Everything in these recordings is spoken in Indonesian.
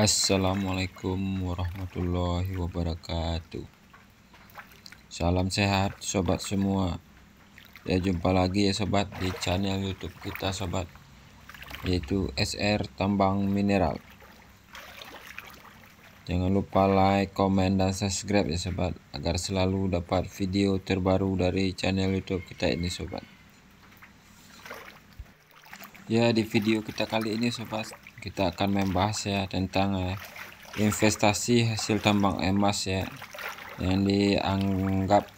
Assalamualaikum warahmatullahi wabarakatuh. Salam sehat sobat semua. Ya, jumpa lagi ya sobat di channel YouTube kita sobat, yaitu SR Tambang Mineral. Jangan lupa like, komen, dan subscribe ya sobat, agar selalu dapat video terbaru dari channel YouTube kita ini sobat. Ya, di video kita kali ini sobat, kita akan membahas ya tentang investasi hasil tambang emas ya, yang dianggap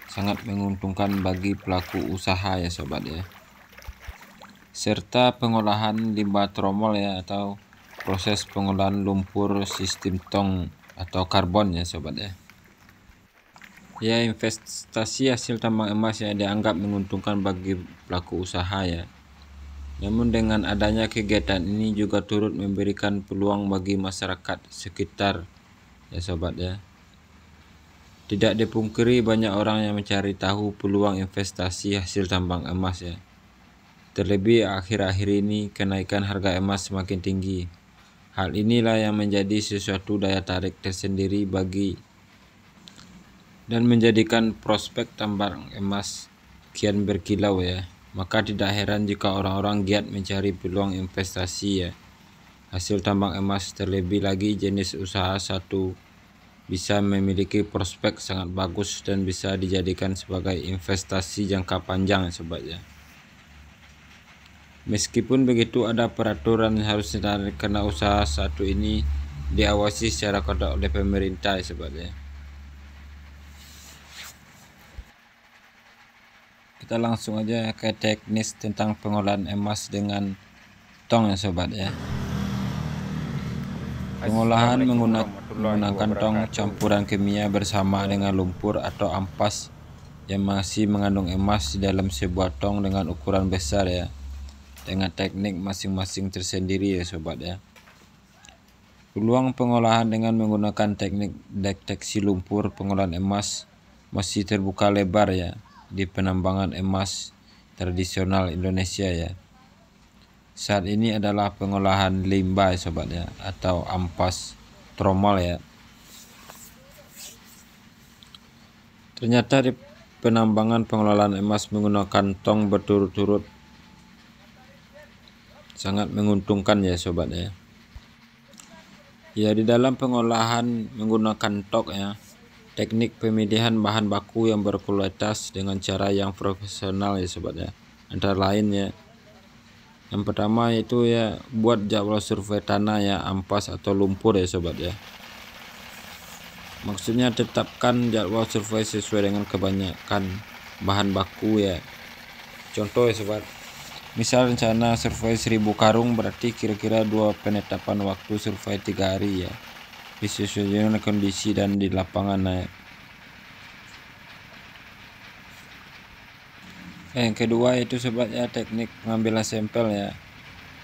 sangat menguntungkan bagi pelaku usaha ya sobat ya, serta pengolahan limbah tromol ya, atau proses pengolahan lumpur sistem tong atau karbon ya sobat ya. Ya, investasi hasil tambang emas ya dianggap menguntungkan bagi pelaku usaha ya. Namun dengan adanya kegiatan ini juga turut memberikan peluang bagi masyarakat sekitar ya sobat ya. Tidak dipungkiri banyak orang yang mencari tahu peluang investasi hasil tambang emas ya. Terlebih akhir-akhir ini kenaikan harga emas semakin tinggi. Hal inilah yang menjadi sesuatu daya tarik tersendiri bagi dan menjadikan prospek tambang emas kian berkilau ya. Maka tidak heran jika orang-orang giat mencari peluang investasi ya hasil tambang emas, terlebih lagi jenis usaha satu bisa memiliki prospek sangat bagus dan bisa dijadikan sebagai investasi jangka panjang sobat ya. Meskipun begitu, ada peraturan yang harus ditaati karena usaha satu ini diawasi secara ketat oleh pemerintah sobat ya. Kita langsung aja ke teknis tentang pengolahan emas dengan tong ya sobat ya. Pengolahan menggunakan tong campuran kimia bersama dengan lumpur atau ampas yang masih mengandung emas di dalam sebuah tong dengan ukuran besar ya, dengan teknik masing-masing tersendiri ya sobat ya. Peluang pengolahan dengan menggunakan teknik deteksi lumpur pengolahan emas masih terbuka lebar ya di penambangan emas tradisional Indonesia ya. Saat ini adalah pengolahan limbah ya sobat ya, atau ampas tromol ya. Ternyata di penambangan pengelolaan emas menggunakan tong berturut-turut sangat menguntungkan ya sobat ya. Ya, di dalam pengolahan menggunakan tok ya, teknik pemilihan bahan baku yang berkualitas dengan cara yang profesional ya sobat ya. Antara lain ya, yang pertama itu ya buat jadwal survei tanah ya, ampas atau lumpur ya sobat ya. Maksudnya tetapkan jadwal survei sesuai dengan kebanyakan bahan baku ya. Contoh ya sobat, misal rencana survei 1000 karung, berarti kira-kira 2 penetapan waktu survei 3 hari ya, disesuaikan dengan kondisi dan di lapangan ya. Yang kedua itu sobat ya, teknik pengambilan sampel ya.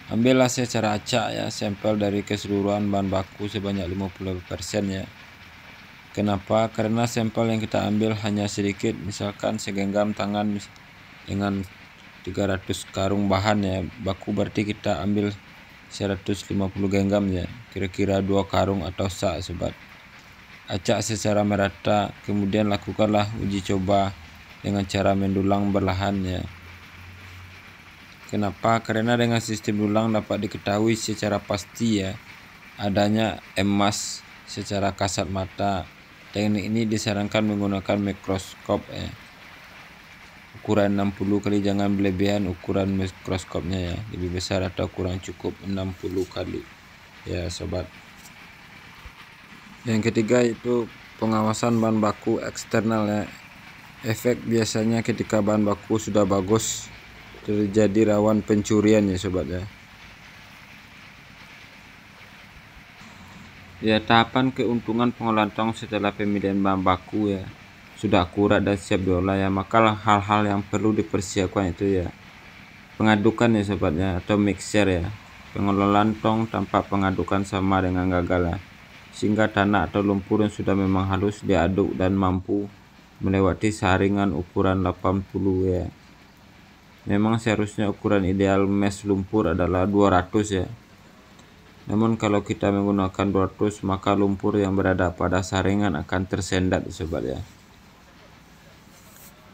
Ambillah secara acak ya sampel dari keseluruhan bahan baku sebanyak 50% ya. Kenapa? Karena sampel yang kita ambil hanya sedikit, misalkan segenggam tangan dengan 300 karung bahan ya baku, berarti kita ambil 150 genggam ya, kira-kira 2 karung atau sak sobat. Acak secara merata, kemudian lakukanlah uji coba dengan cara mendulang berlahan ya. Kenapa? Karena dengan sistem dulang dapat diketahui secara pasti ya adanya emas secara kasat mata. Teknik ini disarankan menggunakan mikroskop ya, ukuran 60 kali, jangan berlebihan ukuran mikroskopnya ya, lebih besar atau kurang cukup 60 kali ya sobat. Yang ketiga itu pengawasan bahan baku eksternal ya. Efek biasanya ketika bahan baku sudah bagus terjadi rawan pencurian ya sobat ya. Ya, tahapan keuntungan pengolahan tong setelah pemilihan bahan baku ya sudah akurat dan siap diolah ya, maka hal-hal yang perlu dipersiapkan itu ya pengadukan ya sobat ya, atau mixer ya. Pengelolaan tong tanpa pengadukan sama dengan gagal ya, sehingga tanah atau lumpur yang sudah memang halus diaduk dan mampu melewati saringan ukuran 80 ya. Memang seharusnya ukuran ideal mes lumpur adalah 200 ya. Namun kalau kita menggunakan 200, maka lumpur yang berada pada saringan akan tersendat sobat ya.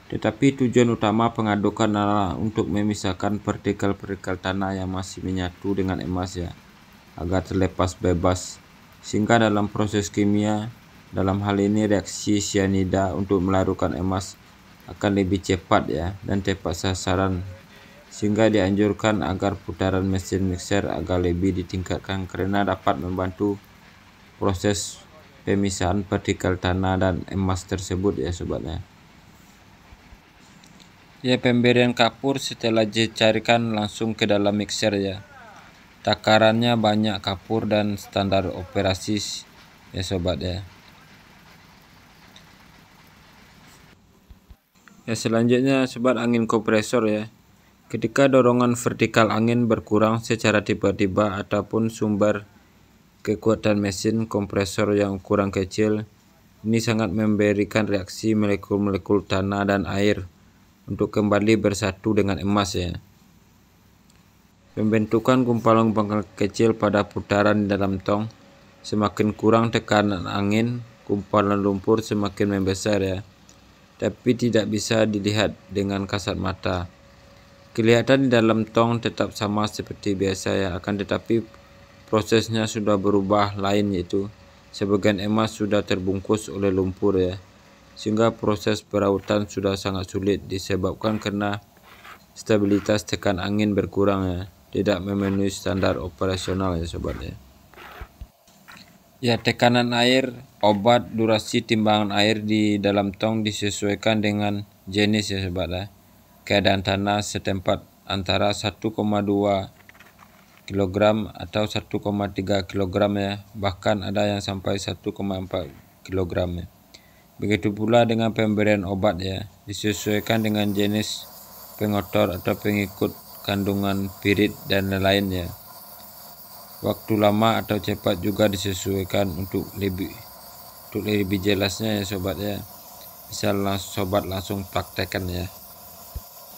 Tetapi tujuan utama pengadukan adalah untuk memisahkan partikel-partikel tanah yang masih menyatu dengan emas ya, agar terlepas bebas. Sehingga dalam proses kimia, dalam hal ini reaksi sianida untuk melarutkan emas akan lebih cepat ya dan tepat sasaran. Sehingga dianjurkan agar putaran mesin mixer agak lebih ditingkatkan karena dapat membantu proses pemisahan partikel tanah dan emas tersebut ya sobatnya. Ya, pemberian kapur setelah dicarikan langsung ke dalam mixer ya. Takarannya banyak kapur dan standar operasi ya sobat ya. Ya, selanjutnya sobat, angin kompresor ya. Ketika dorongan vertikal angin berkurang secara tiba-tiba ataupun sumber kekuatan mesin kompresor yang kurang kecil, ini sangat memberikan reaksi molekul-molekul tanah dan air untuk kembali bersatu dengan emas ya. Pembentukan gumpalan-gumpalan kecil pada putaran di dalam tong, semakin kurang tekanan angin, gumpalan lumpur semakin membesar ya. Tapi tidak bisa dilihat dengan kasat mata. Kelihatan di dalam tong tetap sama seperti biasa ya, akan tetapi prosesnya sudah berubah lain, yaitu sebagian emas sudah terbungkus oleh lumpur ya. Sehingga proses perautan sudah sangat sulit disebabkan karena stabilitas tekan angin berkurang ya, tidak memenuhi standar operasional ya sobat ya. Ya, tekanan air, obat, durasi timbangan air di dalam tong disesuaikan dengan jenis ya sobat ya. Keadaan tanah setempat antara 1,2 kg atau 1,3 kg ya, bahkan ada yang sampai 1,4 kg ya. Begitu pula dengan pemberian obat ya, disesuaikan dengan jenis pengotor atau pengikut kandungan pirit dan lain ya. Waktu lama atau cepat juga disesuaikan untuk lebih jelasnya ya sobat ya. Bisa sobat langsung praktekkan ya.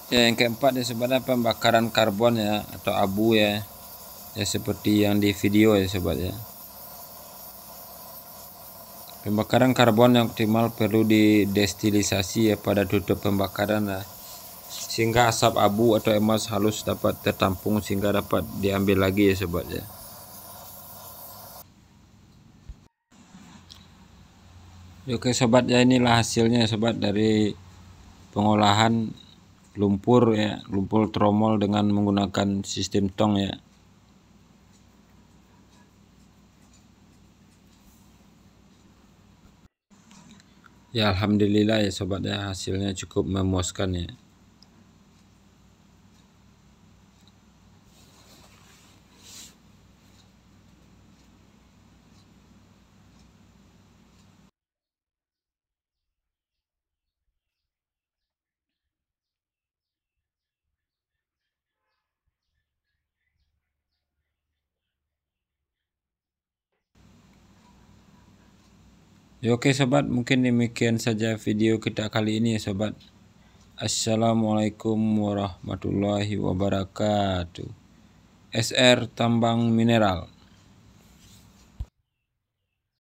Ya, yang keempat ya sobat, pembakaran karbon ya atau abu ya. Ya, seperti yang di video ya sobat ya. Pembakaran karbon yang optimal perlu didestilisasi ya pada tutup pembakaran ya, sehingga asap abu atau emas halus dapat tertampung sehingga dapat diambil lagi ya sobat ya. Oke sobat ya, inilah hasilnya sobat dari pengolahan lumpur ya, lumpur tromol dengan menggunakan sistem tong ya. Ya, alhamdulillah ya sobat ya, hasilnya cukup memuaskan ya. Ya, oke sobat, mungkin demikian saja video kita kali ini ya sobat. Assalamualaikum warahmatullahi wabarakatuh. SR Tambang Mineral.